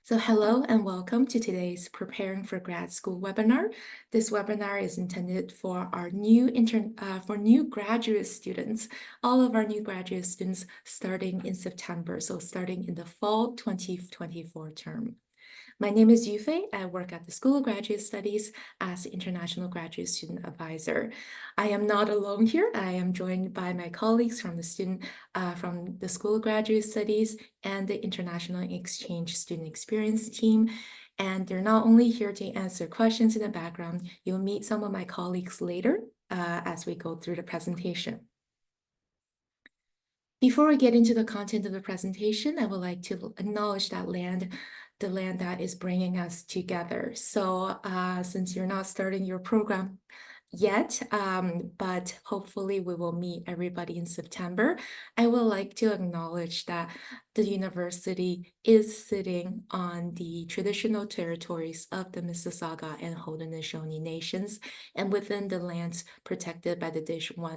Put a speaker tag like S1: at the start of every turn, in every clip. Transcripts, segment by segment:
S1: So hello and welcome to today's Preparing for Grad School webinar. This webinar is intended for our new graduate students, all of our new graduate students starting in September, so starting in the fall 2024 term. My name is Yufei. I work at the School of Graduate Studies as International Graduate Student Advisor. I am not alone here. I am joined by my colleagues from from the School of Graduate Studies and the International Exchange Student Experience team. And they're not only here to answer questions in the background, you'll meet some of my colleagues later as we go through the presentation. Before we get into the content of the presentation, I would like to acknowledge the land that is bringing us together. So since you're not starting your program yet, but hopefully we will meet everybody in September, I would like to acknowledge that the university is sitting on the traditional territories of the Mississauga and Haudenosaunee nations and within the lands protected by the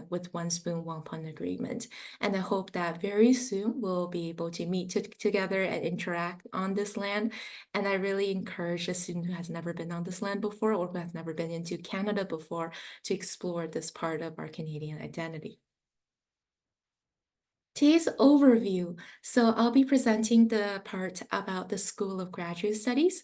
S1: with one spoon, one pond agreement. And I hope that very soon we'll be able to meet together and interact on this land. And I really encourage a student who has never been on this land before or who has never been into Canada before to explore this part of our Canadian identity. Today's overview. So I'll be presenting the part about the School of Graduate Studies.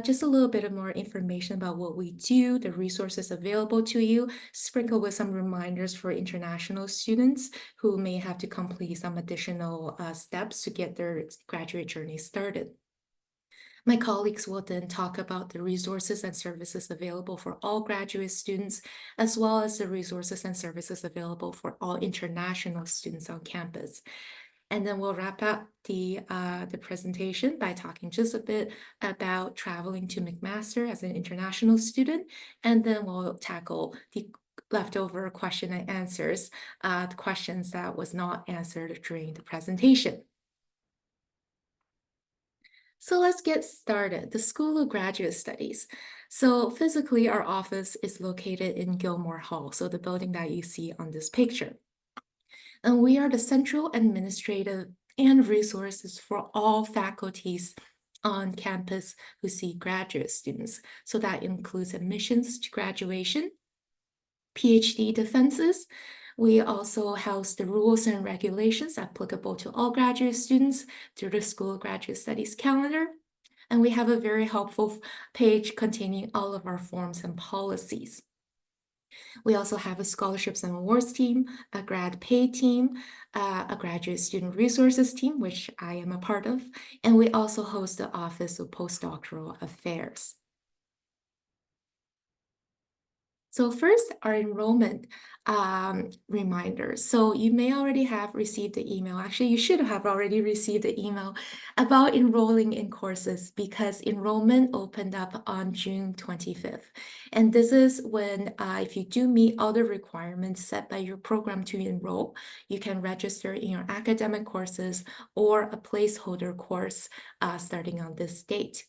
S1: Just a little bit of more information about what we do, the resources available to you, sprinkle with some reminders for international students who may have to complete some additional steps to get their graduate journey started. My colleagues will then talk about the resources and services available for all graduate students, as well as the resources and services available for all international students on campus. And then we'll wrap up the presentation by talking just a bit about traveling to McMaster as an international student, and then we'll tackle the leftover question and answers, the questions that was not answered during the presentation. So let's get started. The School of Graduate Studies. So physically, our office is located in Gilmore Hall, so the building that you see on this picture. And we are the central administrative and resources for all faculties on campus who see graduate students. So that includes admissions to graduation, PhD defenses. We also house the rules and regulations applicable to all graduate students through the School of Graduate Studies calendar. And we have a very helpful page containing all of our forms and policies. We also have a scholarships and awards team, a grad pay team, a graduate student resources team, which I am a part of, and we also host the Office of Postdoctoral Affairs. So first, our enrollment reminders. So you may already have received the email. Actually, you should have already received the email about enrolling in courses because enrollment opened up on June 25th. And this is when, if you do meet all the requirements set by your program to enroll, you can register in your academic courses or a placeholder course starting on this date.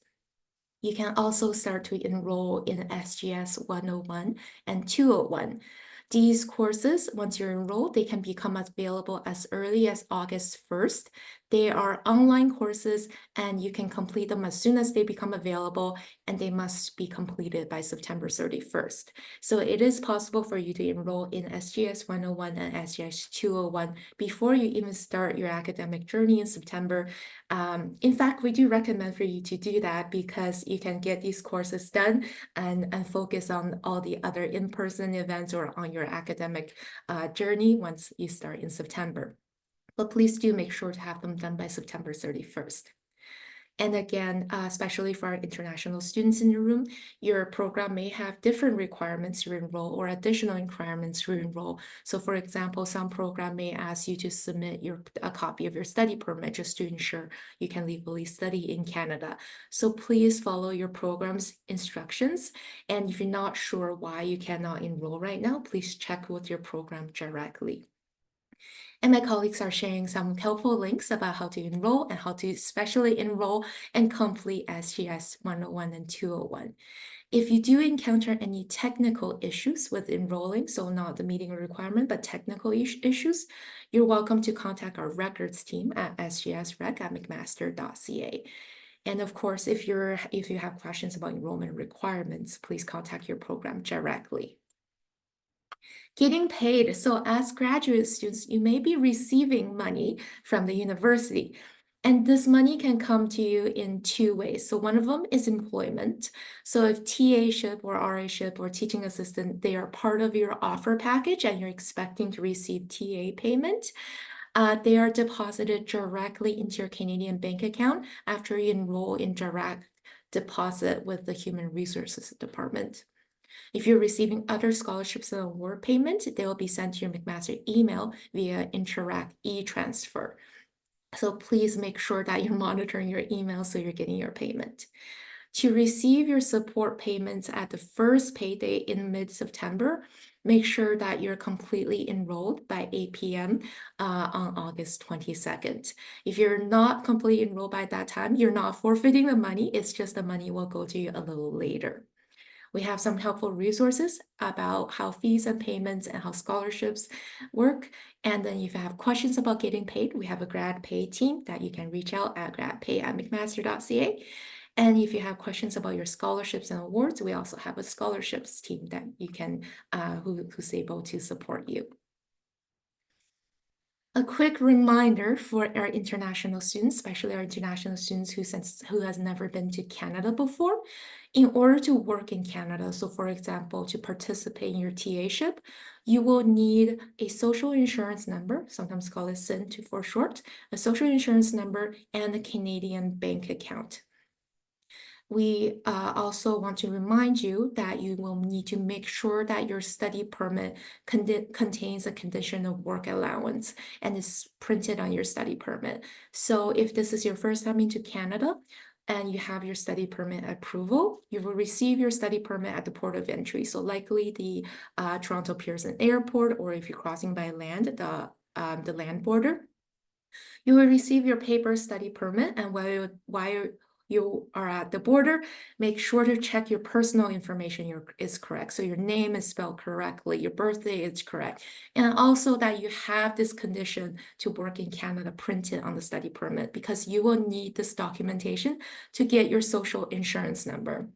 S1: You can also start to enroll in SGS 101 and 201. These courses, once you're enrolled, they can become available as early as August 1st. They are online courses and you can complete them as soon as they become available, and they must be completed by September 31st. So it is possible for you to enroll in SGS 101 and SGS 201 before you even start your academic journey in September. In fact, we do recommend for you to do that because you can get these courses done and focus on all the other in-person events or on your academic journey once you start in September. But please do make sure to have them done by September 31st. And again, especially for our international students in the room, your program may have different requirements to enroll or additional requirements to enroll. So for example, some program may ask you to submit a copy of your study permit just to ensure you can legally study in Canada. So please follow your program's instructions. And if you're not sure why you cannot enroll right now, please check with your program directly. And my colleagues are sharing some helpful links about how to enroll and how to especially enroll and complete SGS 101 and 201. If you do encounter any technical issues with enrolling, so not the meeting requirement, but technical issues, you're welcome to contact our records team at sgsrec@mcmaster.ca. And of course, if you have questions about enrollment requirements, please contact your program directly. Getting paid. So as graduate students, you may be receiving money from the university. And this money can come to you in two ways. So one of them is employment. So if TA-ship or RA-ship or teaching assistant, they are part of your offer package and you're expecting to receive TA payment, they are deposited directly into your Canadian bank account after you enroll in direct deposit with the Human Resources Department. If you're receiving other scholarships and award payment, they will be sent to your McMaster email via Interact e-transfer. So please make sure that you're monitoring your email so you're getting your payment. To receive your support payments at the first payday in mid-September, make sure that you're completely enrolled by 8 p.m. On August 22nd. If you're not completely enrolled by that time, you're not forfeiting the money. It's just the money will go to you a little later. We have some helpful resources about how fees and payments and how scholarships work. And then if you have questions about getting paid, we have a grad pay team that you can reach out at gradpay@mcmaster.ca. And if you have questions about your scholarships and awards, we also have a scholarships team that you can who's able to support you. A quick reminder for our international students, especially our international students who has never been to Canada before, in order to work in Canada, so for example, to participate in your TA-ship, you will need a social insurance number, sometimes called a SIN for short, a social insurance number, and a Canadian bank account. We also want to remind you that you will need to make sure that your study permit contains a condition of work allowance and is printed on your study permit. So if this is your first time into Canada and you have your study permit approval, you will receive your study permit at the port of entry. So likely the Toronto Pearson Airport, or if you're crossing by land, the land border. You will receive your paper study permit, and while you are at the border, make sure to check your personal information is correct. So your name is spelled correctly, your birthday is correct, and also that you have this condition to work in Canada printed on the study permit, because you will need this documentation to get your social insurance number.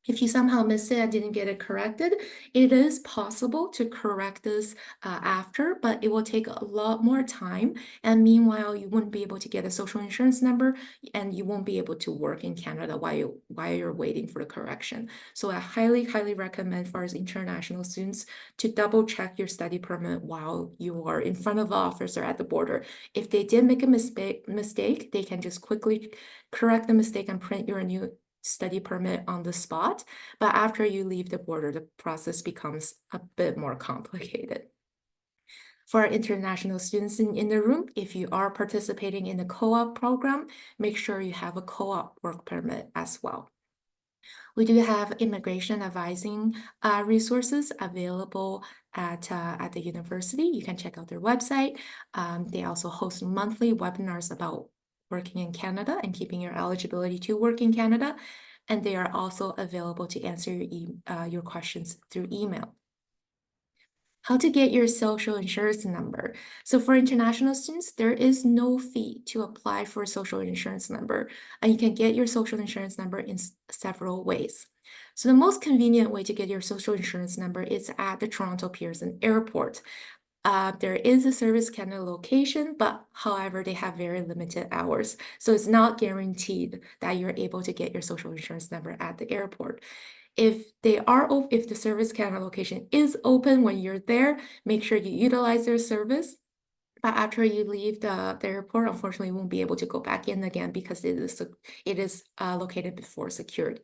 S1: If you somehow missed it and didn't get it corrected, it is possible to correct this after, but it will take a lot more time. And meanwhile, you wouldn't be able to get a social insurance number and you won't be able to work in Canada while you're waiting for the correction. So I highly, highly recommend for us international students to double check your study permit while you are in front of the officer at the border. If they did make a mistake, they can just quickly correct the mistake and print your new study permit on the spot, but after you leave the border, the process becomes a bit more complicated. For our international students in the room, if you are participating in the co-op program, make sure you have a co-op work permit as well. We do have immigration advising resources available at the university. You can check out their website. They also host monthly webinars about working in Canada and keeping your eligibility to work in Canada. And they are also available to answer your questions through email. How to get your social insurance number. So for international students, there is no fee to apply for a social insurance number, and you can get your social insurance number in several ways. So the most convenient way to get your social insurance number is at the Toronto Pearson Airport. There is a Service Canada location, but however, they have very limited hours. So it's not guaranteed that you're able to get your social insurance number at the airport. If the Service Canada location is open when you're there, make sure you utilize their service. But after you leave the airport, unfortunately, you won't be able to go back in again because it is located before security.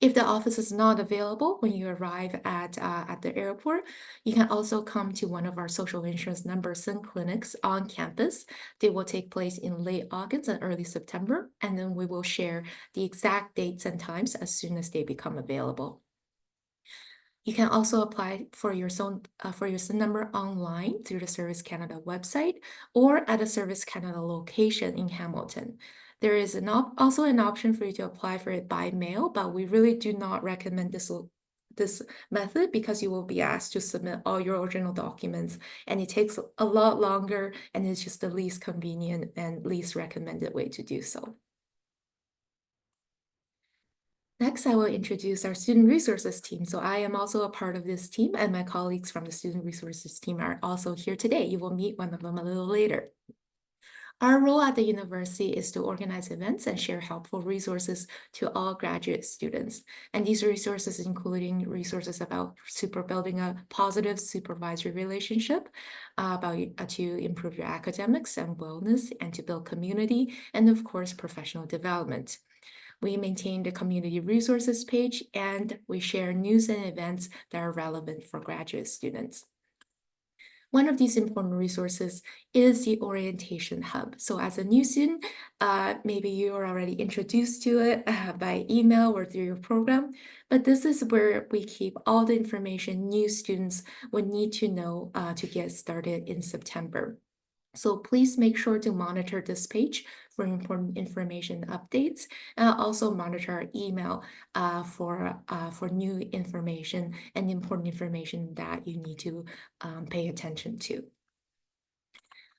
S1: If the office is not available when you arrive at the airport, you can also come to one of our social insurance numbers and clinics on campus. They will take place in late August and early September, and then we will share the exact dates and times as soon as they become available. You can also apply for your SIN number online through the Service Canada website or at a Service Canada location in Hamilton. There is also an option for you to apply for it by mail, but we really do not recommend this method because you will be asked to submit all your original documents, and it takes a lot longer, and it's just the least convenient and least recommended way to do so. Next, I will introduce our student resources team. So I am also a part of this team, and my colleagues from the student resources team are also here today. You will meet one of them a little later. Our role at the university is to organize events and share helpful resources to all graduate students. And these resources including resources about building a positive supervisory relationship, about to improve your academics and wellness, and to build community, and of course, professional development. We maintain the community resources page, and we share news and events that are relevant for graduate students. One of these important resources is the Orientation Hub. So as a new student, maybe you are already introduced to it by email or through your program, but this is where we keep all the information new students would need to know to get started in September. So please make sure to monitor this page for important information updates, and also monitor our email for new information and important information that you need to pay attention to.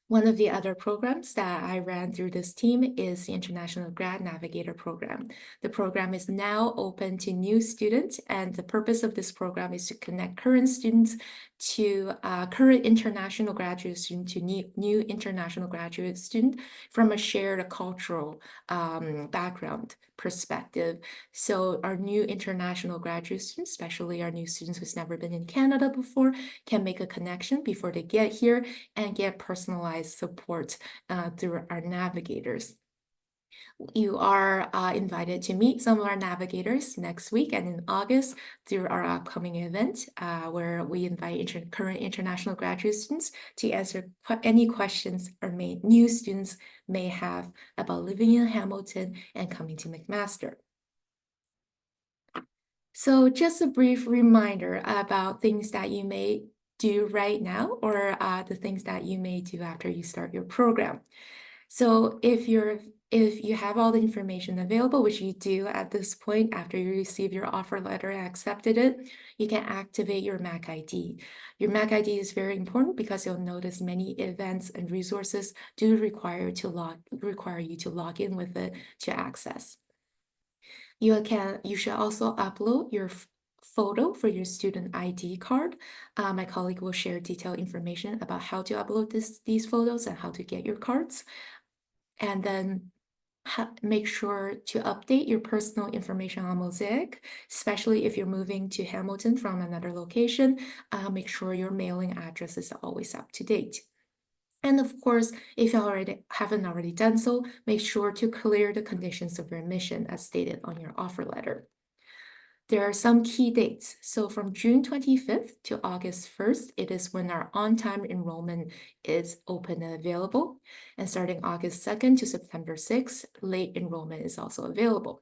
S1: One of the other programs that I ran through this team is the International Grad Navigator Program. The program is now open to new students, and the purpose of this program is to connect current students to current international graduate student to new international graduate student from a shared cultural background perspective. So our new international graduate students, especially our new students who's never been in Canada before, can make a connection before they get here and get personalized support through our navigators. You are invited to meet some of our navigators next week and in August through our upcoming event where we invite current international graduate students to answer any questions or new students may have about living in Hamilton and coming to McMaster. So just a brief reminder about things that you may do right now or the things that you may do after you start your program. So if you have all the information available, which you do at this point after you receive your offer letter and accepted it, you can activate your MAC ID. Your MAC ID is very important because you'll notice many events and resources do require you to log in with it to access. You should also upload your photo for your student ID card. My colleague will share detailed information about how to upload these photos and how to get your cards. And then make sure to update your personal information on Mosaic, especially if you're moving to Hamilton from another location. Make sure your mailing address is always up to date. And of course, if you haven't already done so, make sure to clear the conditions of your admission as stated on your offer letter. There are some key dates. So from June 25th to August 1st, it is when our on-time enrollment is open and available. And starting August 2nd to September 6th, late enrollment is also available.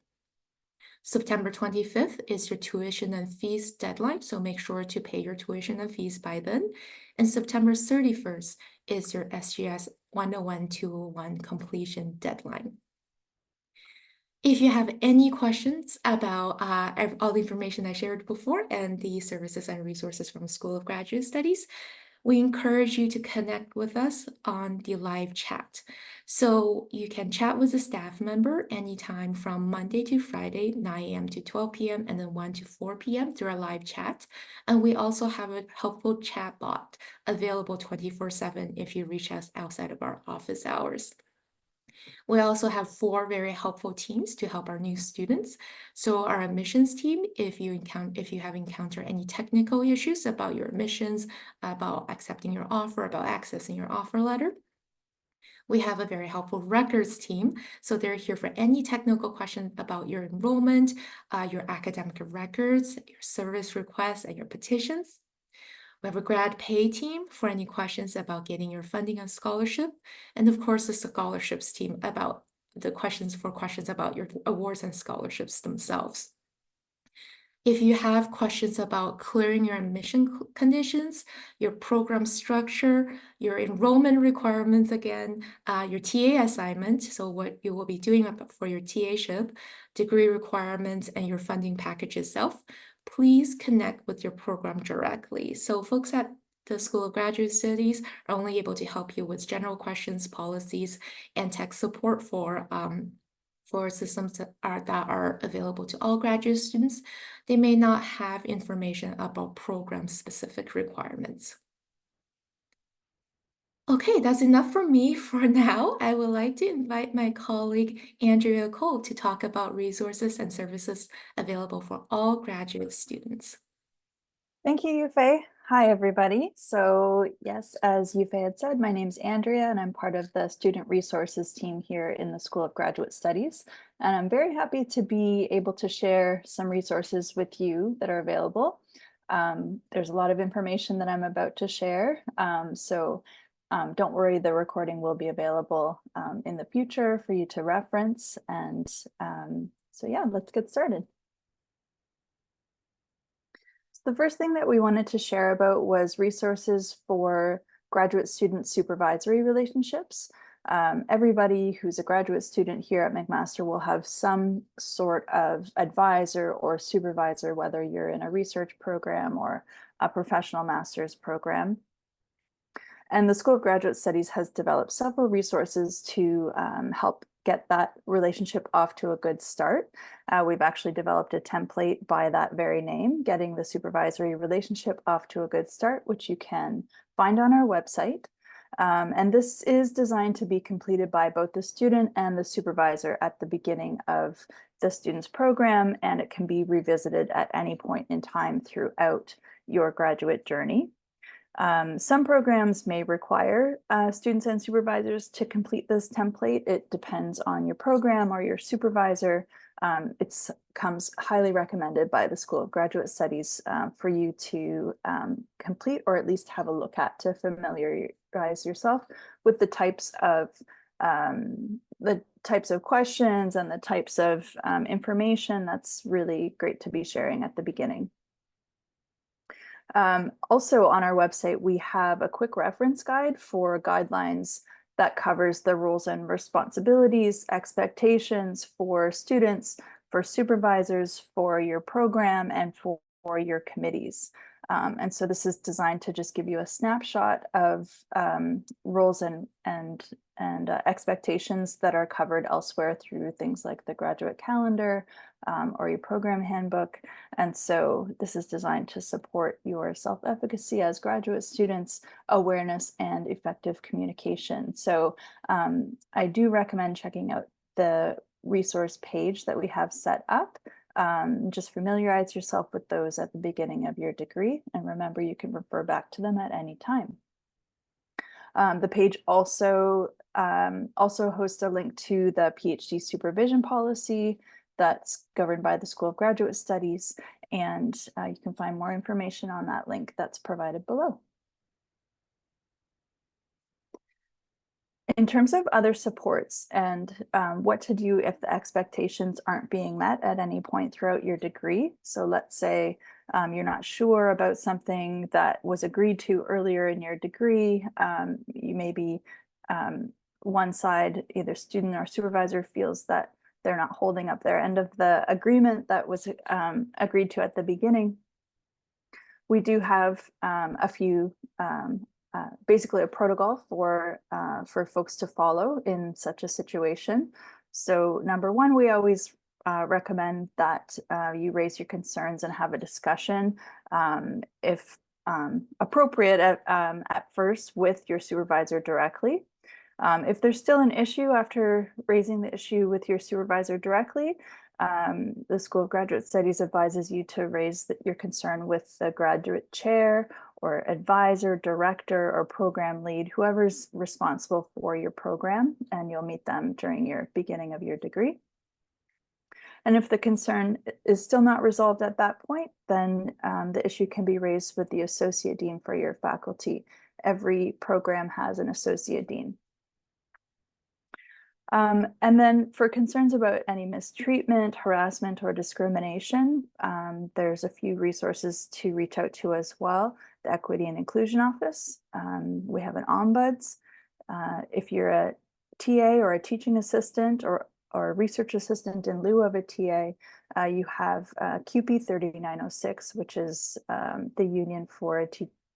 S1: September 25th is your tuition and fees deadline, so make sure to pay your tuition and fees by then. And September 31st is your SGS 101-201 completion deadline. If you have any questions about all the information I shared before and the services and resources from School of Graduate Studies, we encourage you to connect with us on the live chat. So you can chat with a staff member anytime from Monday to Friday, 9 a.m. to 12 p.m. and then 1 to 4 p.m. through our live chat. And we also have a helpful chat bot available 24/7 if you reach us outside of our office hours. We also have 4 very helpful teams to help our new students. So our admissions team, if you have encountered any technical issues about your admissions, about accepting your offer, about accessing your offer letter. We have a very helpful records team. So they're here for any technical questions about your enrollment, your academic records, your service requests, and your petitions. We have a grad pay team for any questions about getting your funding and scholarship. And of course, the scholarships team about questions about your awards and scholarships themselves. If you have questions about clearing your admission conditions, your program structure, your enrollment requirements again, your TA assignment, so what you will be doing for your TA-ship, degree requirements, and your funding package itself, please connect with your program directly. So folks at the School of Graduate Studies are only able to help you with general questions, policies, and tech support for for systems that are available to all graduate students, they may not have information about program-specific requirements. Okay, that's enough for me for now. I would like to invite my colleague Andrea Cole to talk about resources and services available for all graduate students.
S2: Thank you, Yufei. Hi, everybody. So yes, as Yufei had said, my name's Andrea, and I'm part of the Student Resources team here in the School of Graduate Studies. And I'm very happy to be able to share some resources with you that are available. There's a lot of information that I'm about to share. So don't worry, the recording will be available in the future for you to reference. And so yeah, let's get started. The first thing that we wanted to share about was resources for graduate student supervisory relationships. Everybody who's a graduate student here at McMaster will have some sort of advisor or supervisor, whether you're in a research program or a professional master's program. And the School of Graduate Studies has developed several resources to help get that relationship off to a good start. We've actually developed a template by that very name, Getting the Supervisory Relationship Off to a Good Start, which you can find on our website. And this is designed to be completed by both the student and the supervisor at the beginning of the student's program, and it can be revisited at any point in time throughout your graduate journey. Some programs may require students and supervisors to complete this template. It depends on your program or your supervisor. It comes highly recommended by the School of Graduate Studies for you to complete or at least have a look at to familiarize yourself with the types of questions and the types of information that's really great to be sharing at the beginning. Also on our website, we have a quick reference guide for guidelines that covers the roles and responsibilities, expectations for students, for supervisors, for your program, and for your committees. And so this is designed to just give you a snapshot of roles and expectations that are covered elsewhere through things like the graduate calendar or your program handbook. And so this is designed to support your self-efficacy as graduate students, awareness, and effective communication. So I do recommend checking out the resource page that we have set up. Just familiarize yourself with those at the beginning of your degree. And remember, you can refer back to them at any time. The page also hosts a link to the PhD supervision policy that's governed by the School of Graduate Studies, and you can find more information on that link that's provided below. In terms of other supports and what to do if the expectations aren't being met at any point throughout your degree. So let's say you're not sure about something that was agreed to earlier in your degree. You may be one side, either student or supervisor, feels that they're not holding up their end of the agreement that was agreed to at the beginning. We do have a few basically a protocol for folks to follow in such a situation. So number one, we always recommend that you raise your concerns and have a discussion, if appropriate at first with your supervisor directly. If there's still an issue after raising the issue with your supervisor directly, the School of Graduate Studies advises you to raise your concern with the graduate chair or advisor, director, or program lead, whoever's responsible for your program, and you'll meet them during your beginning of your degree. And if the concern is still not resolved at that point, then the issue can be raised with the associate dean for your faculty. Every program has an associate dean. And then for concerns about any mistreatment, harassment, or discrimination, there's a few resources to reach out to as well. The Equity and Inclusion Office. We have an ombuds. If you're a TA or a teaching assistant or a research assistant in lieu of a TA, you have QP 3906, which is the union for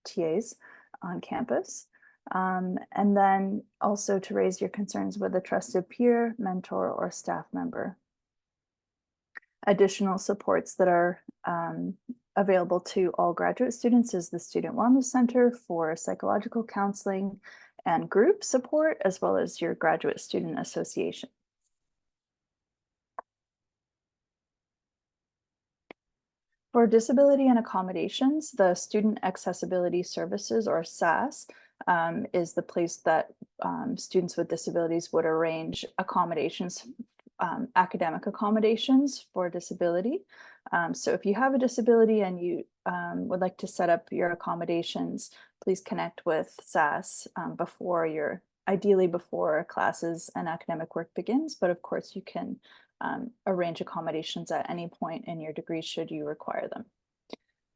S2: TAs on campus. And then also to raise your concerns with a trusted peer, mentor, or staff member. Additional supports that are available to all graduate students is the Student Wellness Center for psychological counseling and group support, as well as your Graduate Student Association. For disability and accommodations, the Student Accessibility Services, or SAS, is the place that students with disabilities would arrange accommodations, academic accommodations for disability. So if you have a disability and you would like to set up your accommodations, please connect with SAS ideally before classes and academic work begins, but of course you can arrange accommodations at any point in your degree should you require them.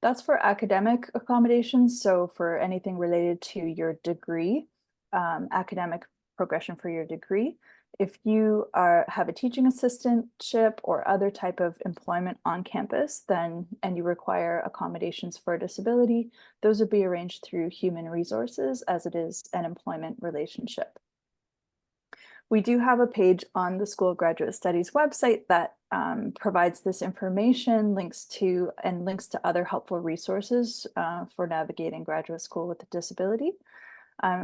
S2: That's for academic accommodations. So for anything related to your degree, academic progression for your degree. If you have a teaching assistantship or other type of employment on campus, and you require accommodations for a disability, those would be arranged through human resources as it is an employment relationship. We do have a page on the School of Graduate Studies website that provides this information, links to other helpful resources for navigating graduate school with a disability.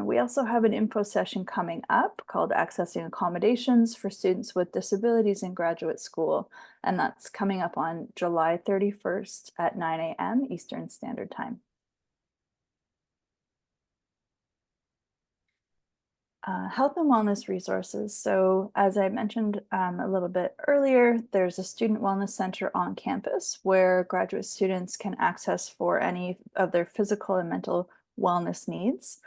S2: We also have an info session coming up called Accessing Accommodations for Students with Disabilities in Graduate School, and that's coming up on July 31st at 9 a.m. Eastern Standard Time. Health and wellness resources. So as I mentioned a little bit earlier, there's a student wellness center on campus where graduate students can access for any of their physical and mental wellness needs.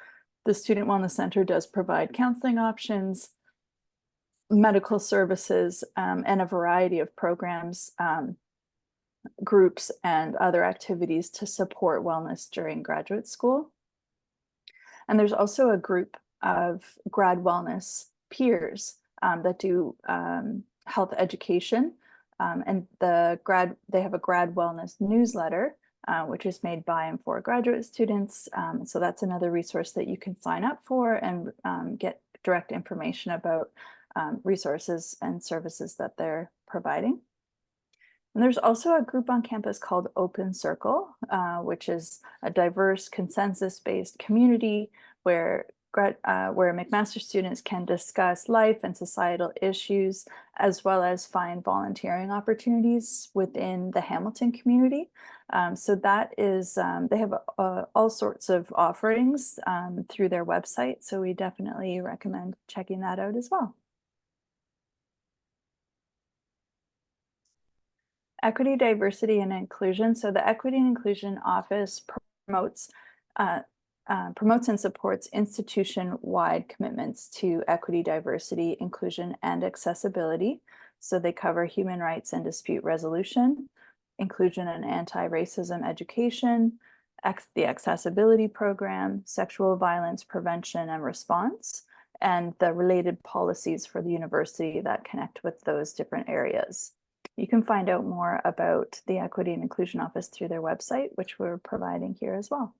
S2: The Student Wellness Center does provide counseling options, medical services, and a variety of programs, groups, and other activities to support wellness during graduate school. And there's also a group of grad wellness peers that do health education, and they have a grad wellness newsletter, which is made by and for graduate students. So that's another resource that you can sign up for and get direct information about resources and services that they're providing. And there's also a group on campus called Open Circle, which is a diverse consensus-based community where McMaster students can discuss life and societal issues, as well as find volunteering opportunities within the Hamilton community. So that is, they have all sorts of offerings through their website. So we definitely recommend checking that out as well. Equity, diversity, and inclusion. So the Equity and Inclusion Office promotes and supports institution-wide commitments to equity, diversity, inclusion, and accessibility. So they cover human rights and dispute resolution, inclusion and anti-racism education, the accessibility program, sexual violence prevention and response, and the related policies for the university that connect with those different areas. You can find out more about the Equity and Inclusion Office through their website, which we're providing here as well.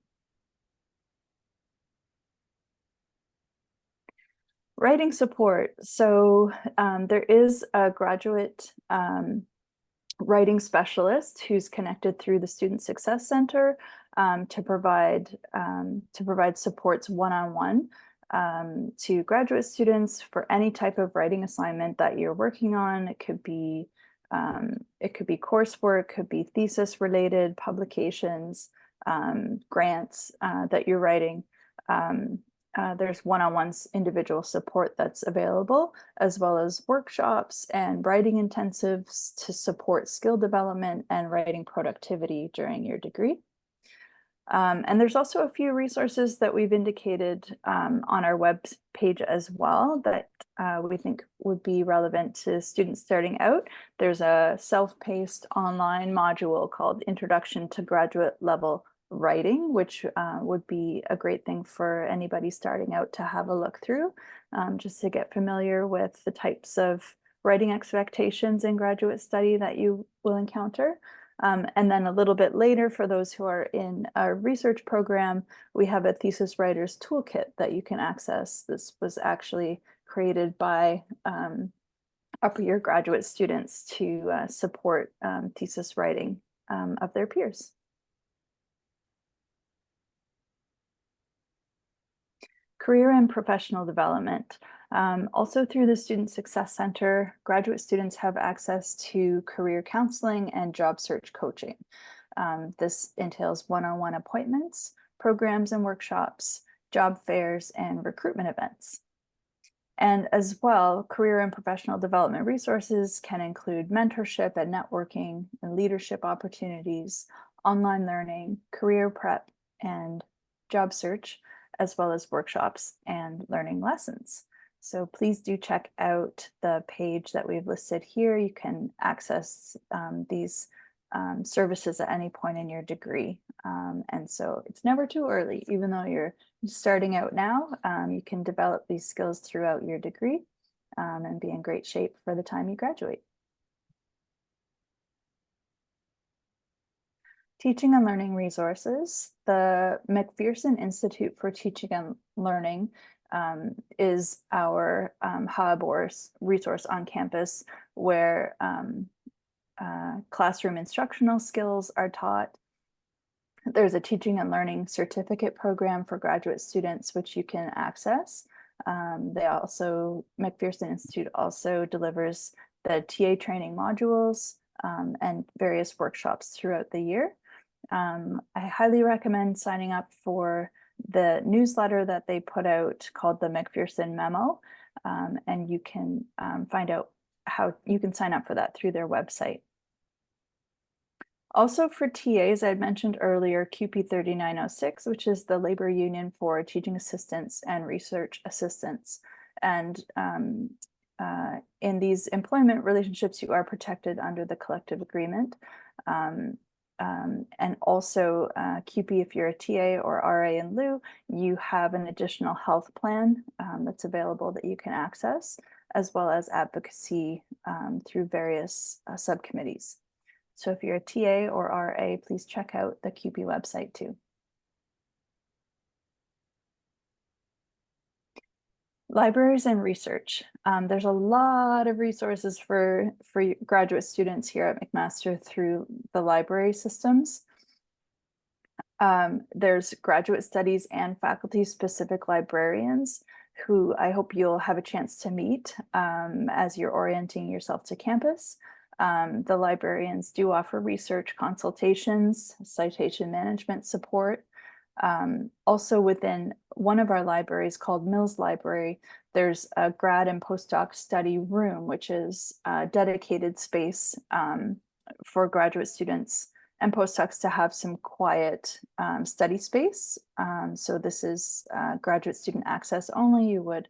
S2: Writing support. So there is a graduate writing specialist who's connected through the Student Success Center to provide supports one-on-one to graduate students for any type of writing assignment that you're working on. It could be coursework, could be thesis related publications, grants that you're writing. There's one-on-one individual support that's available, as well as workshops and writing intensives to support skill development and writing productivity during your degree. And there's also a few resources that we've indicated on our web page as well that we think would be relevant to students starting out. There's a self-paced online module called Introduction to Graduate Level Writing, which would be a great thing for anybody starting out to have a look through, just to get familiar with the types of writing expectations in graduate study that you will encounter. And then a little bit later, for those who are in our research program, we have a thesis writer's toolkit that you can access. This was actually created by upper year graduate students to support thesis writing of their peers. Career and professional development. Also through the Student Success Center, graduate students have access to career counseling and job search coaching. This entails one-on-one appointments, programs and workshops, job fairs, and recruitment events. And as well, career and professional development resources can include mentorship and networking and leadership opportunities, online learning, career prep, and job search, as well as workshops and learning lessons. So please do check out the page that we've listed here. You can access these services at any point in your degree. And so it's never too early, even though you're starting out now, you can develop these skills throughout your degree and be in great shape for the time you graduate. Teaching and learning resources. The McPherson Institute for Teaching and Learning is our hub or resource on campus where classroom instructional skills are taught. There's a teaching and learning certificate program for graduate students, which you can access. McPherson Institute also delivers the TA training modules and various workshops throughout the year. I highly recommend signing up for the newsletter that they put out called the McPherson Memo, and you can find out how you can sign up for that through their website. Also for TAs, I had mentioned earlier QP 3906, which is the labor union for teaching assistants and research assistants. And in these employment relationships, you are protected under the collective agreement. And also QP, if you're a TA or RA in lieu, you have an additional health plan that's available that you can access, as well as advocacy through various subcommittees. So if you're a TA or RA, please check out the QP website too. Libraries and research. There's a lot of resources for graduate students here at McMaster through the library systems. There's graduate studies and faculty specific librarians who I hope you'll have a chance to meet as you're orienting yourself to campus. The librarians do offer research consultations, citation management support. Also within one of our libraries called Mills Library, there's a grad and postdoc study room, which is a dedicated space for graduate students and postdocs to have some quiet study space. So this is graduate student access only. You would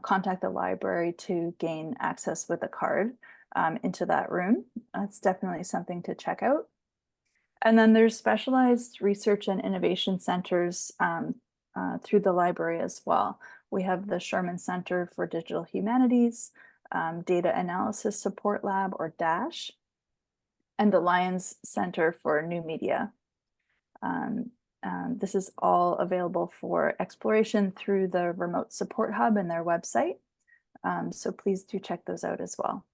S2: contact the library to gain access with a card into that room. It's definitely something to check out. And then there's specialized research and innovation centers through the library as well. We have the Sherman Center for Digital Humanities, Data Analysis Support Lab, or DASH, and the Lyons Center for New Media. This is all available for exploration through the Remote Support Hub and their website. So please do check those out as well.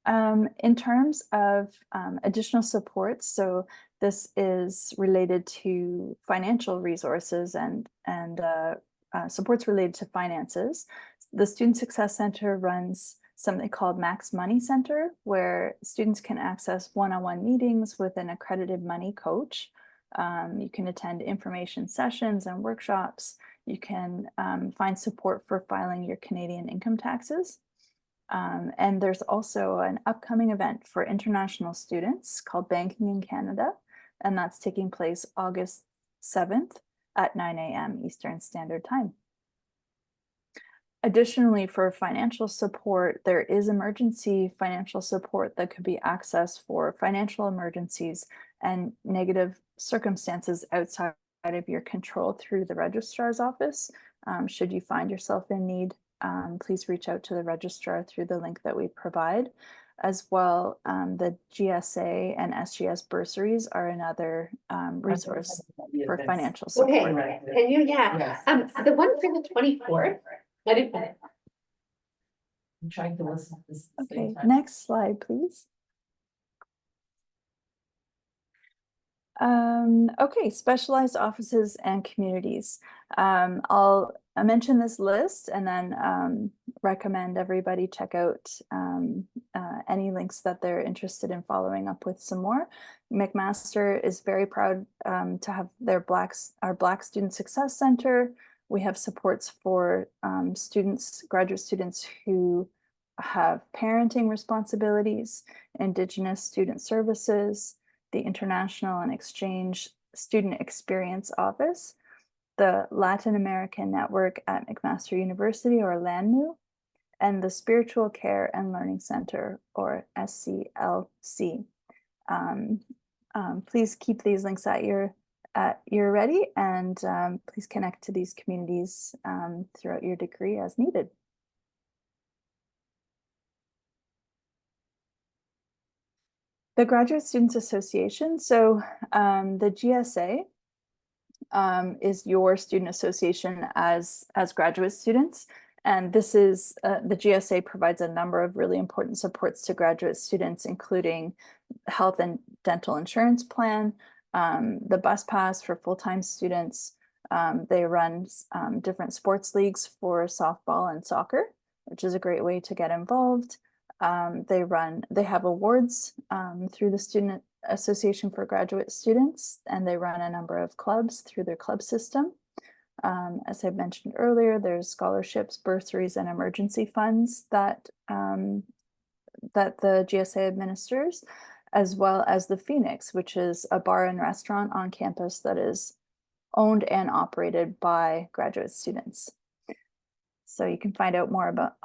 S2: In terms of additional supports, so this is related to financial resources and supports related to finances. The Student Success Center runs something called Max Money Center, where students can access one-on-one meetings with an accredited money coach. You can attend information sessions and workshops. You can find support for filing your Canadian income taxes. And there's also an upcoming event for international students called Banking in Canada, and that's taking place August 7th at 9 a.m. Eastern Standard Time. Additionally, for financial support, there is emergency financial support that could be accessed for financial emergencies and negative circumstances outside of your control through the registrar's office, should you find yourself in need please reach out to the registrar through the link that we provide. As well, the GSA and SGS bursaries are another resource for financial support.
S3: Okay, can you, the one for the 24th, let it. I'm trying to listen to this. At the same
S2: Okay,
S3: time.
S2: next slide, please. Okay, specialized offices and communities. I'll mention this list and then recommend everybody check out any links that they're interested in following up with some more. McMaster is very proud to have our Black Student Success Center. We have supports for graduate students who have parenting responsibilities, Indigenous student services, the International and Exchange Student Experience Office, the Latin American Network at McMaster University, or LANMU, and the Spiritual Care and Learning Center, or SCLC. Please keep these links at your ready, and please connect to these communities throughout your degree as needed. The Graduate Students Association. So the GSA is your student association as graduate students. And this is, the GSA provides a number of really important supports to graduate students, including health and dental insurance plan, the bus pass for full-time students. They run different sports leagues for softball and soccer, which is a great way to get involved. They have awards through the Student Association for Graduate Students, and they run a number of clubs through their club system. As I mentioned earlier, there's scholarships, bursaries, and emergency funds that the GSA administers, as well as the Phoenix, which is a bar and restaurant on campus that is owned and operated by graduate students. So you can find out more about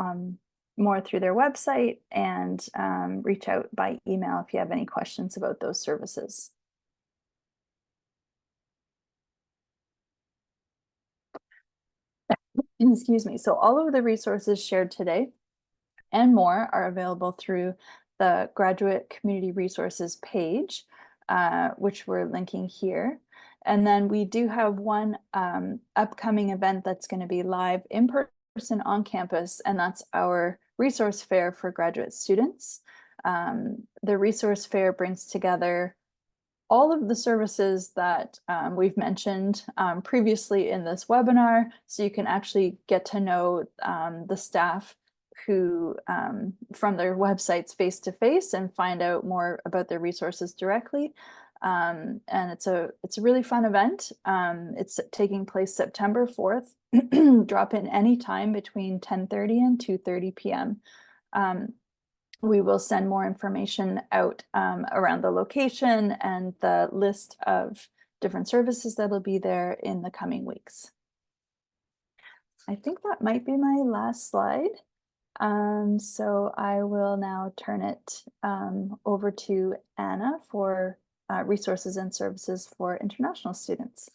S2: more through their website, and reach out by email if you have any questions about those services. Excuse me. So all of the resources shared today and more are available through the Graduate Community Resources page, which we're linking here. And then we do have one upcoming event that's going to be live in person on campus, and that's our resource fair for graduate students. The resource fair brings together all of the services that we've mentioned previously in this webinar, so you can actually get to know the staff who from their websites face to face and find out more about their resources directly. And it's a really fun event. It's taking place September 4th. Drop in anytime between 10:30 and 2:30 p.m. We will send more information out around the location and the list of different services that will be there in the coming weeks. I think that might be my last slide. So I will now turn it over to Anna for resources and services for international students.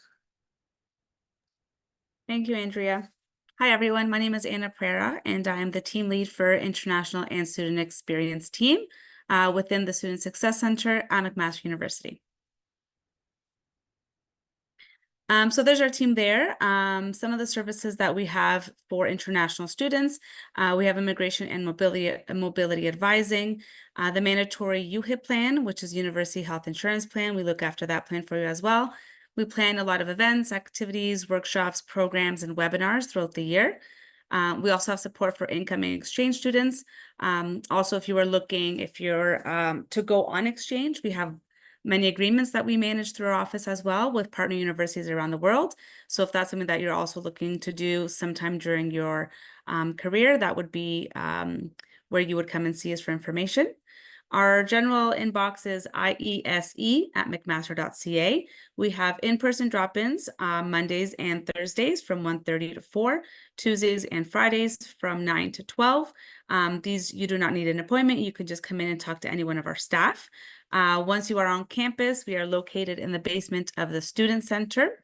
S4: Thank you, Andrea. Hi, everyone. My name is Anna Pereira, and I am the team lead for International and Student Experience team within the Student Success Center at McMaster University. So there's our team there. Some of the services that we have for international students, we have immigration and mobility advising, the mandatory UHIP plan, which is University Health Insurance Plan. We look after that plan for you as well. We plan a lot of events, activities, workshops, programs, and webinars throughout the year. We also have support for incoming exchange students. Also, if you're to go on exchange, we have many agreements that we manage through our office as well with partner universities around the world. So if that's something that you're also looking to do sometime during your career, that would be where you would come and see us for information. Our general inbox is iese@mcmaster.ca. We have in-person drop-ins Mondays and Thursdays from 1:30 to 4, Tuesdays and Fridays from 9 to 12. These, you do not need an appointment. You can just come in and talk to any one of our staff. Once you are on campus, we are located in the basement of the Student Center.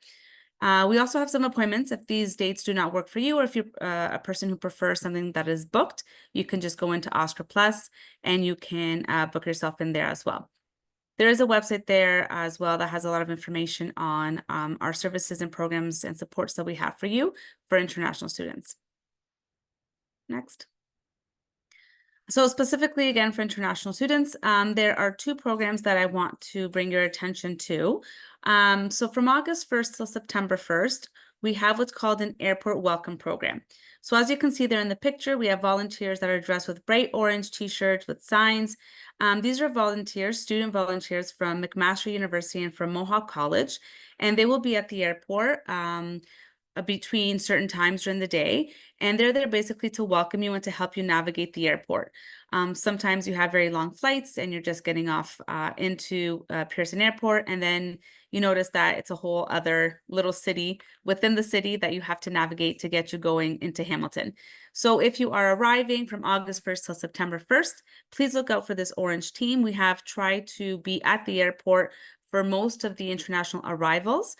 S4: We also have some appointments. If these dates do not work for you, or if you're a person who prefers something that is booked, you can just go into Oscar Plus and you can book yourself in there as well. There is a website there as well that has a lot of information on our services and programs and supports that we have for you for international students. Next. So specifically, again, for international students, there are two programs that I want to bring your attention to. So from August 1st till September 1st, we have what's called an airport welcome program. So as you can see there in the picture, we have volunteers that are dressed with bright orange t-shirts with signs. These are volunteers, student volunteers from McMaster University and from Mohawk College, and they will be at the airport between certain times during the day, and they're there basically to welcome you and to help you navigate the airport. Sometimes you have very long flights and you're just getting off into Pearson Airport, and then you notice that it's a whole other little city within the city that you have to navigate to get you going into Hamilton. So if you are arriving from August 1st till September 1st, please look out for this orange team. We have tried to be at the airport for most of the international arrivals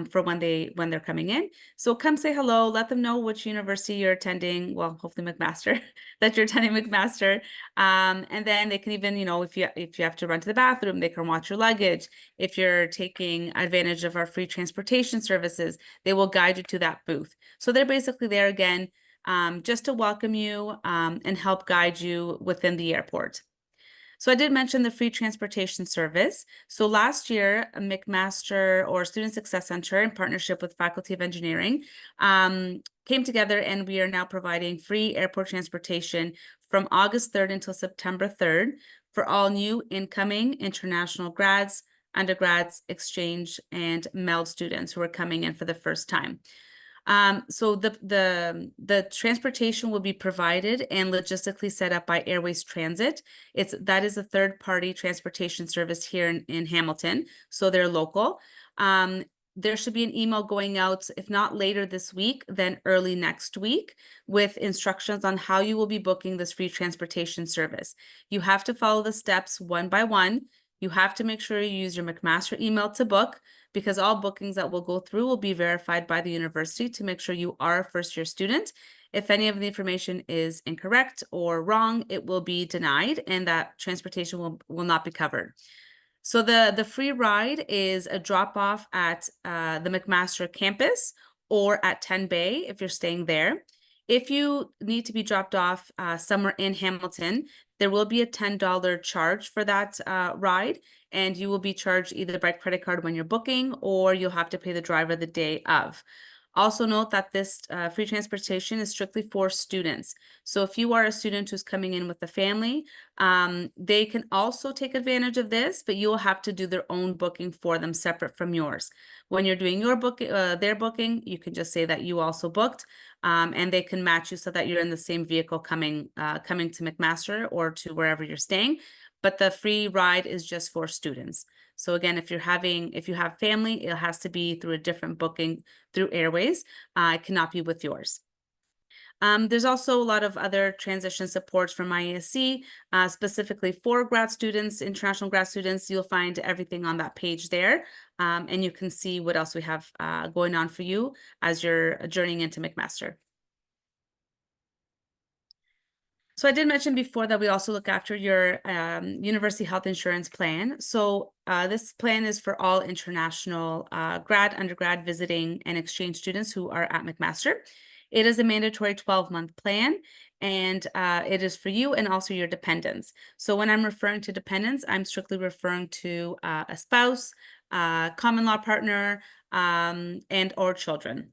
S4: for when they're coming in. So come say hello, let them know which university you're attending. Well, hopefully McMaster, that you're attending McMaster. And then they can even, if you have to run to the bathroom, they can watch your luggage. If you're taking advantage of our free transportation services, they will guide you to that booth. So they're basically there again, just to welcome you and help guide you within the airport. So I did mention the free transportation service. So last year, McMaster or Student Success Center, in partnership with Faculty of Engineering, came together, and we are now providing free airport transportation from August 3rd until September 3rd for all new incoming international grads, undergrads, exchange, and MELD students who are coming in for the first time. So the transportation will be provided and logistically set up by Airways Transit. That is a third-party transportation service here in Hamilton, so they're local. There should be an email going out, if not later this week, then early next week, with instructions on how you will be booking this free transportation service. You have to follow the steps one by one. You have to make sure you use your McMaster email to book, because all bookings that will go through will be verified by the university to make sure you are a first-year student. If any of the information is incorrect or wrong, it will be denied, and that transportation will not be covered. So the free ride is a drop-off at the McMaster campus or at 10 Bay if you're staying there. If you need to be dropped off somewhere in Hamilton, there will be a $10 charge for that ride, and you will be charged either by credit card when you're booking, or you'll have to pay the driver the day of. Also note that this free transportation is strictly for students. So if you are a student who's coming in with a family, they can also take advantage of this, but you will have to do their own booking for them separate from yours. When you're doing your booking, their booking, you can just say that you also booked, and they can match you so that you're in the same vehicle coming to McMaster or to wherever you're staying. But the free ride is just for students. So again, if you have family, it has to be through a different booking through Airways. It cannot be with yours. There's also a lot of other transition supports from IASC, specifically for grad students, international grad students. You'll find everything on that page there, and you can see what else we have going on for you as you're journeying into McMaster. So I did mention before that we also look after your university health insurance plan. So this plan is for all international grad, undergrad, visiting, and exchange students who are at McMaster. It is a mandatory 12-month plan, and it is for you and also your dependents. So when I'm referring to dependents, I'm strictly referring to a spouse, common law partner, and or children.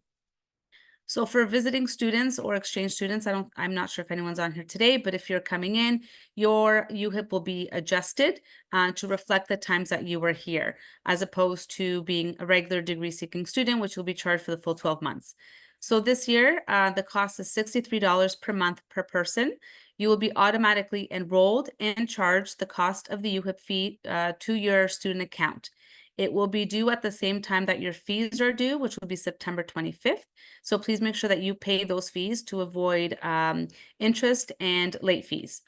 S4: So for visiting students or exchange students, I'm not sure if anyone's on here today, but if you're coming in, your UHIP will be adjusted to reflect the times that you were here, as opposed to being a regular degree seeking student, which will be charged for the full 12 months. So this year, the cost is $63 per month per person. You will be automatically enrolled and charged the cost of the UHIP fee to your student account. It will be due at the same time that your fees are due, which will be September 25th. So please make sure that you pay those fees to avoid interest and late fees.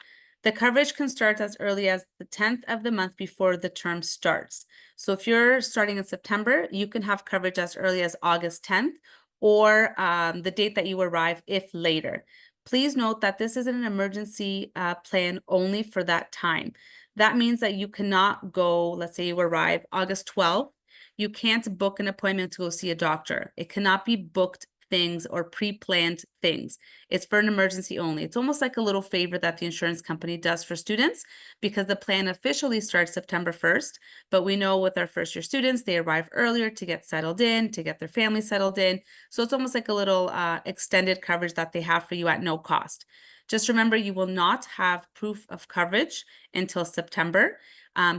S4: The coverage can start as early as the 10th of the month before the term starts. So if you're starting in September, you can have coverage as early as August 10th or the date that you arrive if later. Please note that this is an emergency plan only for that time. That means that you cannot go, let's say you arrive August 12th, you can't book an appointment to go see a doctor. It cannot be booked things or pre-planned things. It's for an emergency only. It's almost like a little favor that the insurance company does for students because the plan officially starts September 1st, but we know with our first year students, they arrive earlier to get settled in, to get their family settled in. So it's almost like a little extended coverage that they have for you at no cost. Just remember, you will not have proof of coverage until September.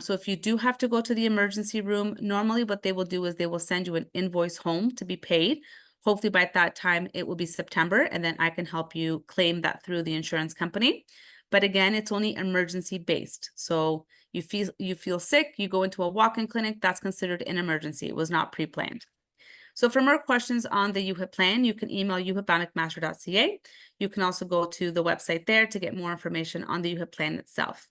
S4: So if you do have to go to the emergency room, normally what they will do is they will send you an invoice home to be paid. Hopefully by that time it will be September, and then I can help you claim that through the insurance company. But again, it's only emergency based. So you feel sick, you go into a walk-in clinic, that's considered an emergency. It was not pre-planned. So for more questions on the UHIP plan, you can email uhip@mcmaster.ca. You can also go to the website there to get more information on the UHIP plan itself.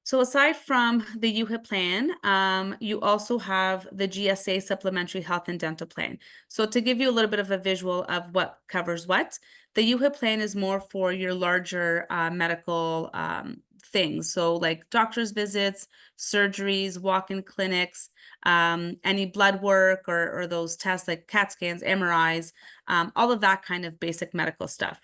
S4: So aside from the UHIP plan, you also have the GSA Supplementary Health and Dental Plan. So to give you a little bit of a visual of what covers what, the UHIP plan is more for your larger medical things. So like doctor's visits, surgeries, walk-in clinics, any blood work or those tests like CAT scans, MRIs, all of that kind of basic medical stuff.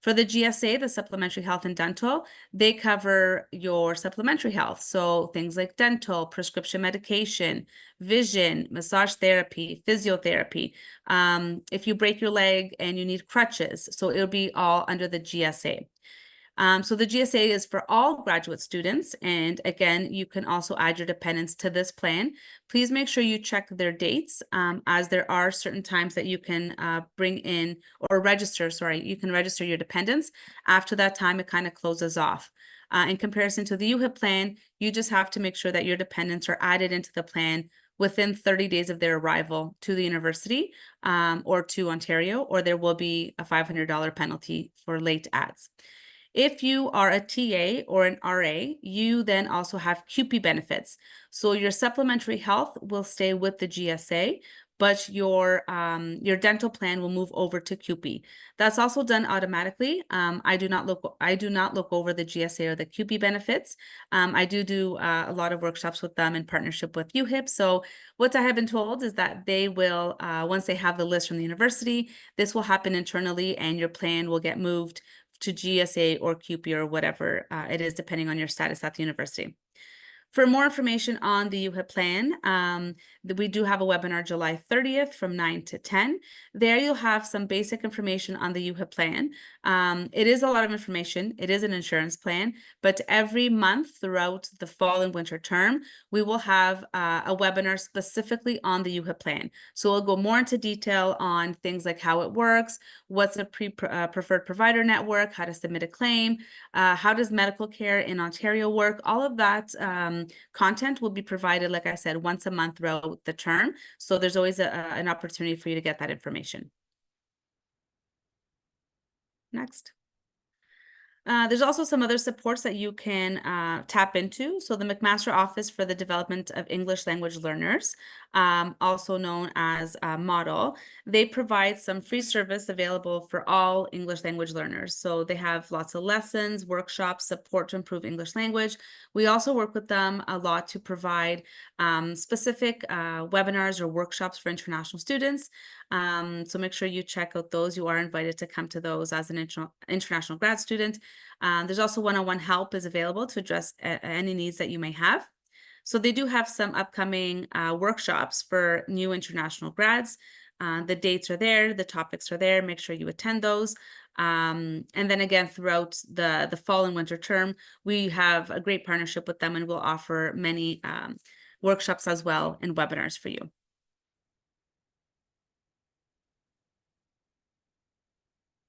S4: For the GSA, the Supplementary Health and Dental, they cover your supplementary health. So things like dental, prescription medication, vision, massage therapy, physiotherapy. If you break your leg and you need crutches, so it'll be all under the GSA. So the GSA is for all graduate students. And again, you can also add your dependents to this plan. Please make sure you check their dates as there are certain times that you can bring in or register, you can register your dependents. After that time, it kind of closes off. In comparison to the UHIP plan, you just have to make sure that your dependents are added into the plan within 30 days of their arrival to the university or to Ontario, or there will be a $500 penalty for late adds. If you are a TA or an RA, you then also have CUPE benefits. So your supplementary health will stay with the GSA, but your dental plan will move over to CUPE. That's also done automatically. I do not look over the GSA or the CUPE benefits. I do a lot of workshops with them in partnership with UHIP. So what I have been told is that they will, once they have the list from the university, this will happen internally and your plan will get moved to GSA or CUPE or whatever it is, depending on your status at the university. For more information on the UHIP plan, we do have a webinar July 30th from 9 to 10. There you'll have some basic information on the UHIP plan. It is a lot of information. It is an insurance plan, but every month throughout the fall and winter term, we will have a webinar specifically on the UHIP plan. So we'll go more into detail on things like how it works, what's a preferred provider network, how to submit a claim, how does medical care in Ontario work, all of that content will be provided, like I said, once a month throughout the term. So there's always an opportunity for you to get that information. Next. There's also some other supports that you can tap into. So the McMaster Office for the Development of English Language Learners, also known as Model, they provide some free service available for all English language learners. So they have lots of lessons, workshops, support to improve English language. We also work with them a lot to provide specific webinars or workshops for international students. So make sure you check out those. You are invited to come to those as an international grad student. There's also one-on-one help is available to address any needs that you may have. So they do have some upcoming workshops for new international grads. The dates are there, the topics are there. Make sure you attend those. And then again, throughout the fall and winter term, we have a great partnership with them and we'll offer many workshops as well and webinars for you.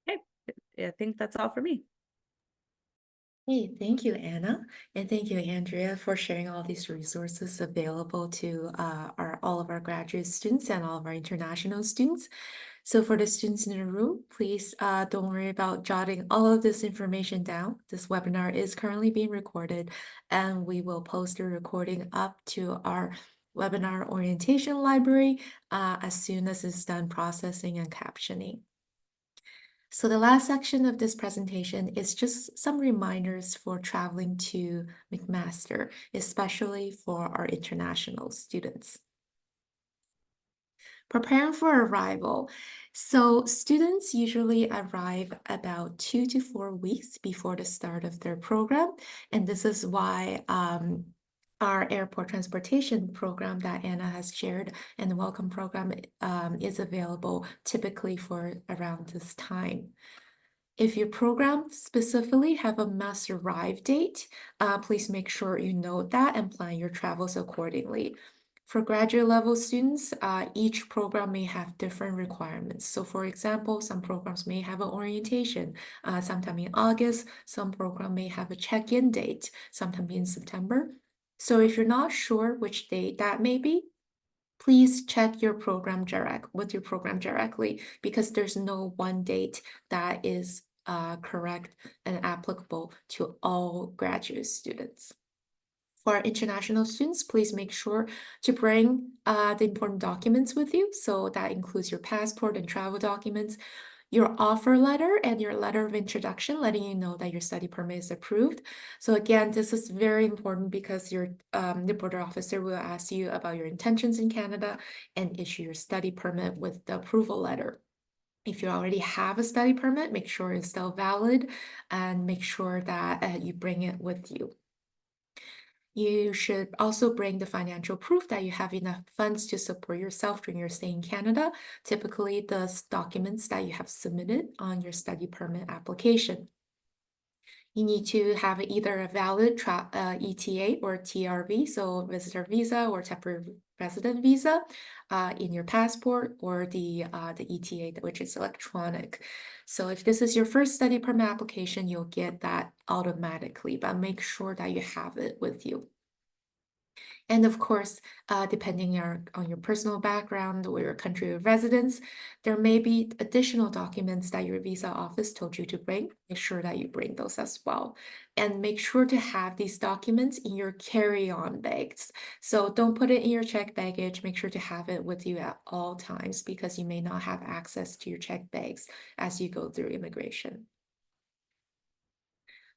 S4: Okay, I think that's all for me.
S1: Hey, thank you, Anna, and thank you, Andrea, for sharing all these resources available to all of our graduate students and all of our international students. So for the students in the room, please don't worry about jotting all of this information down. This webinar is currently being recorded, and we will post the recording up to our webinar orientation library as soon as it's done processing and captioning. So the last section of this presentation is just some reminders for traveling to McMaster, especially for our international students. Preparing for arrival. So students usually arrive about 2 to 4 weeks before the start of their program. And this is why our airport transportation program that Anna has shared and the welcome program is available typically for around this time. If your program specifically have a must arrive date, please make sure you note that and plan your travels accordingly. For graduate level students, each program may have different requirements. So for example, some programs may have an orientation sometime in August, some program may have a check-in date sometime in September. So if you're not sure which date that may be, please check your program with your program directly because there's no one date that is correct and applicable to all graduate students. For our international students, please make sure to bring the important documents with you. So that includes your passport and travel documents, your offer letter and your letter of introduction, letting you know that your study permit is approved. So again, this is very important because the border officer will ask you about your intentions in Canada and issue your study permit with the approval letter. If you already have a study permit, make sure it's still valid and make sure that you bring it with you. You should also bring the financial proof that you have enough funds to support yourself during your stay in Canada, typically the documents that you have submitted on your study permit application. You need to have either a valid ETA or TRV, so visitor visa or temporary resident visa, in your passport or the ETA, which is electronic. So if this is your first study permit application, you'll get that automatically, but make sure that you have it with you. And of course, depending on your personal background or your country of residence, there may be additional documents that your visa office told you to bring. Make sure that you bring those as well. And make sure to have these documents in your carry-on bags. So don't put it in your checked baggage. Make sure to have it with you at all times because you may not have access to your checked bags as you go through immigration.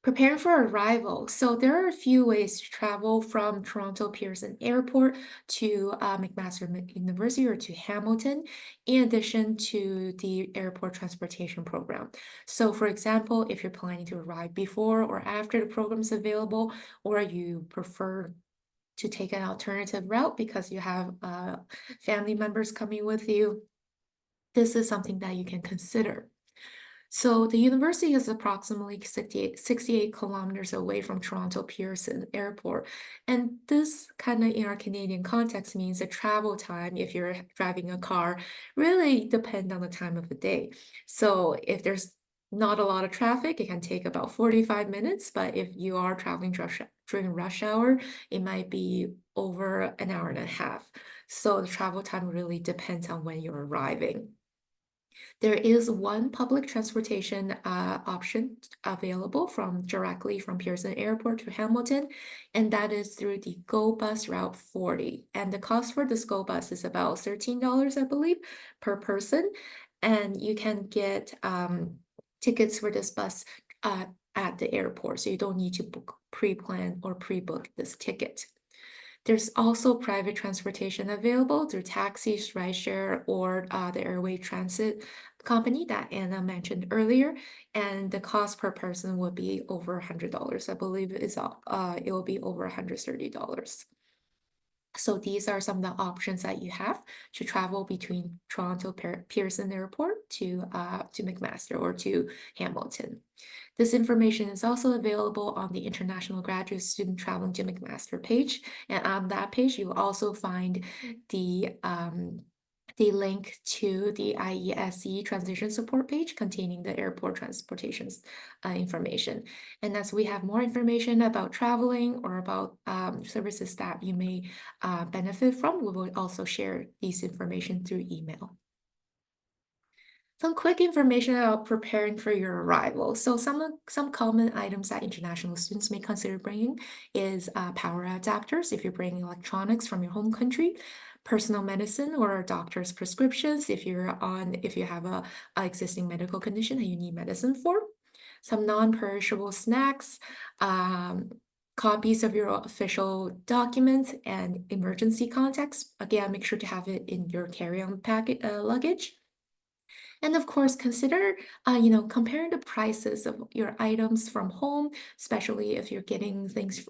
S1: Preparing for arrival. So there are a few ways to travel from Toronto Pearson Airport to McMaster University or to Hamilton, in addition to the airport transportation program. So for example, if you're planning to arrive before or after the program is available, or you prefer to take an alternative route because you have family members coming with you, this is something that you can consider. So the university is approximately 68 kilometers away from Toronto Pearson Airport. And this kind of in our Canadian context means the travel time, if you're driving a car, really depend on the time of the day. So if there's not a lot of traffic, it can take about 45 minutes. But if you are traveling during rush hour, it might be over an hour and a half. So the travel time really depends on when you're arriving. There is one public transportation option available directly from Pearson Airport to Hamilton, and that is through the GO Bus Route 40. And the cost for this GO Bus is about $13, I believe, per person. And you can get tickets for this bus at the airport, so you don't need to pre-plan or pre-book this ticket. There's also private transportation available through taxis, rideshare, or the airway transit company that Anna mentioned earlier. And the cost per person would be over $100. I believe it will be over $130. So these are some of the options that you have to travel between Toronto Pearson Airport to McMaster or to Hamilton. This information is also available on the International Graduate Student Traveling to McMaster page. And on that page, you'll also find the the link to the IESE transition support page containing the airport transportation's information. And as we have more information about traveling or about services that you may benefit from, we will also share these information through email. Some quick information about preparing for your arrival. So some common items that international students may consider bringing is power adapters if you're bringing electronics from your home country, personal medicine or a doctor's prescriptions if you have a existing medical condition that you need medicine for, some non-perishable snacks, copies of your official documents and emergency contacts. Again, make sure to have it in your carry-on luggage. And of course, consider, comparing the prices of your items from home, especially if you're getting things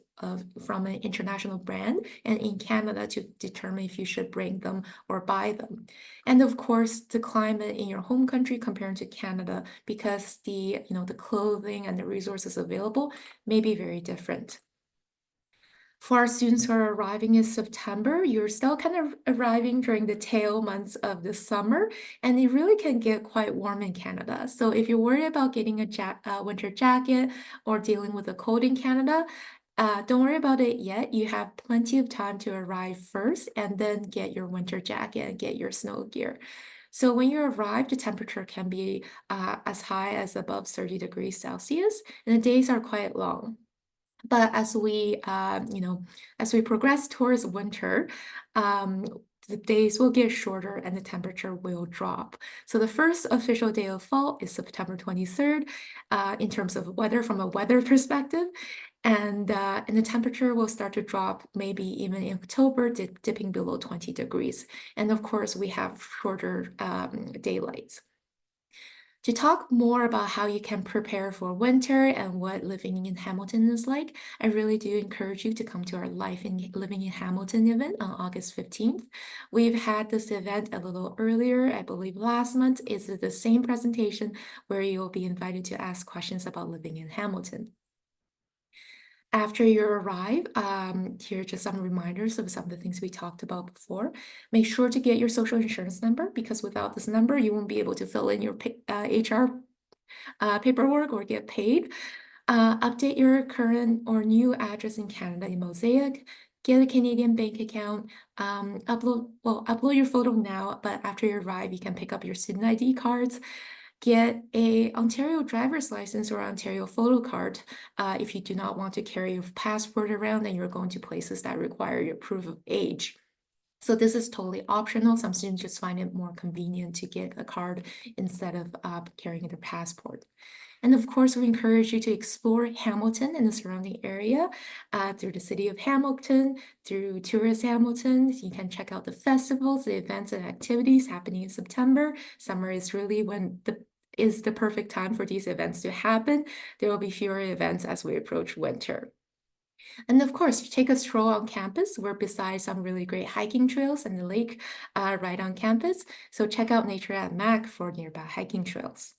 S1: from an international brand and in Canada to determine if you should bring them or buy them. And of course, the climate in your home country compared to Canada, because the clothing and the resources available may be very different. For our students who are arriving in September, you're still kind of arriving during the tail months of the summer, and it really can get quite warm in Canada. So if you're worried about getting a winter jacket or dealing with the cold in Canada, don't worry about it yet. You have plenty of time to arrive first and then get your winter jacket and get your snow gear. So when you arrive, the temperature can be as high as above 30 degrees Celsius, and the days are quite long. But as we progress towards winter, the days will get shorter and the temperature will drop. So the first official day of fall is September 23rd, in terms of weather from a weather perspective. And the temperature will start to drop maybe even in October, dipping below 20 degrees. And of course, we have shorter daylights. To talk more about how you can prepare for winter and what living in Hamilton is like, I really do encourage you to come to our Living in Hamilton event on August 15th. We've had this event a little earlier, I believe last month. It's the same presentation where you'll be invited to ask questions about living in Hamilton. After you arrive, here are just some reminders of some of the things we talked about before. Make sure to get your social insurance number, because without this number, you won't be able to fill in your HR paperwork or get paid. Update your current or new address in Canada in Mosaic. Get a Canadian bank account. Upload your photo now, but after you arrive, you can pick up your student ID cards. Get a Ontario driver's license or Ontario photo card if you do not want to carry your passport around and you're going to places that require your proof of age. So this is totally optional. Some students just find it more convenient to get a card instead of carrying their passport. And of course, we encourage you to explore Hamilton and the surrounding area through the city of Hamilton, through Tourist Hamilton. You can check out the festivals, the events and activities happening in September. Summer is really the perfect time for these events to happen. There will be fewer events as we approach winter. And of course, you take a stroll on campus. We're beside some really great hiking trails and the lake right on campus. So check out Nature at Mac for nearby hiking trails.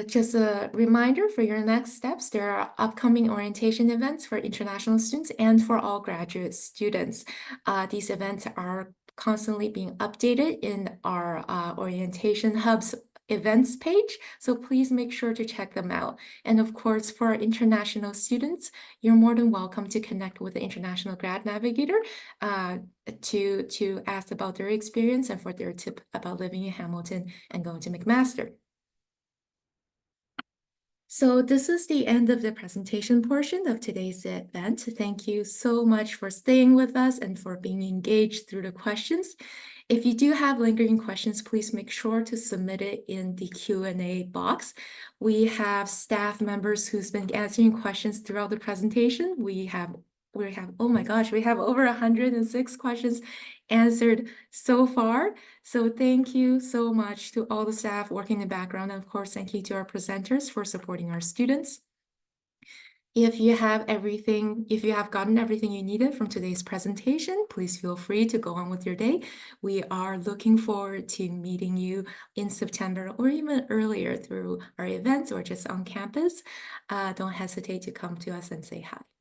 S1: Just a reminder for your next steps, there are upcoming orientation events for international students and for all graduate students. These events are constantly being updated in our Orientation Hub's events page, so please make sure to check them out. And of course, for our international students, you're more than welcome to connect with the International Grad Navigator to ask about their experience and for their tip about living in Hamilton and going to McMaster. So this is the end of the presentation portion of today's event. Thank you so much for staying with us and for being engaged through the questions. If you do have lingering questions, please make sure to submit it in the Q&A box. We have staff members who's been answering questions throughout the presentation. We have, oh my gosh, we have over 106 questions answered so far. So thank you so much to all the staff working in the background. And of course, thank you to our presenters for supporting our students. If you have gotten everything you needed from today's presentation, please feel free to go on with your day. We are looking forward to meeting you in September or even earlier through our events or just on campus. Don't hesitate to come to us and say hi.